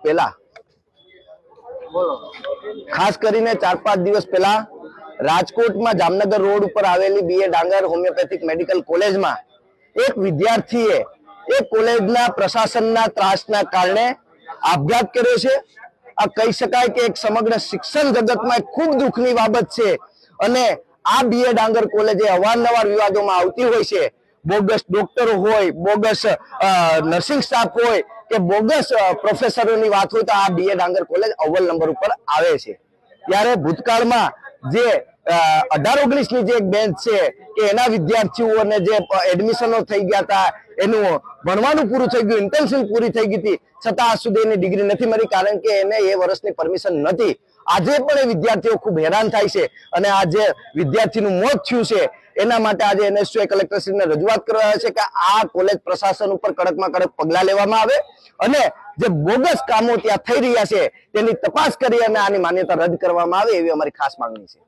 પહેલા ખાસ કરીને 4-5 દિવસ પહેલા રાજકોટમાં જામનગર રોડ ઉપર આવેલી બીએ ડાંગર હોમિયોપેથિક મેડિકલ કોલેજમાં એક વિદ્યાર્થીએ એ કોલેજના પ્રશાસનના ત્રાસના કારણે આપઘાત કર્યો છે। આ કહી શકાય કે એક સમગ્ર શિક્ષણ જગતમાં ખૂબ દુઃખની બાબત છે અને આ બીએ ડાંગર કોલેજે અવારનવાર વિવાદોમાં આવતી હોય છે। બોગસ ડોક્ટરો હોય, બોગસ નર્સિંગ સ્ટાફ હોય કે બોગસ પ્રોફેસરોની વાત હોય તો આ બીએ ડાંગર કોલેજ અવ્વલ નંબર ઉપર આવે છે। ત્યારે ભૂતકાળમાં જે 18-19 ની જે એક બેન્ચ છે કે એના વિદ્યાર્થીઓને જે એડમિશનો થઈ ગયા હતા, એનું ભણવાનું પૂરું થઈ ગયું, ઇન્ટર્નશિપ પૂરી થઈ ગઈ હતી, છતાં આજ સુધી એની ડિગ્રી નથી મળી કારણ કે એને એ વર્ષની પરમિશન નથી। આજે પણ એ વિદ્યાર્થીઓ ખૂબ હેરાન થાય છે અને આ જે વિદ્યાર્થીનું મોત થયું છે એના માટે આજે એનએસયુઆઈ કલેક્ટરશ્રીને રજૂઆત કરવા છે કે આ કોલેજ પ્રશાસન ઉપર કડકમાં કડક પગલાં લેવામાં આવે અને જે બોગસ કામો ત્યાં થઈ રહ્યા છે તેની તપાસ કરી અને આની માન્યતા રદ કરવામાં આવે એવી અમારી ખાસ માંગણી છે।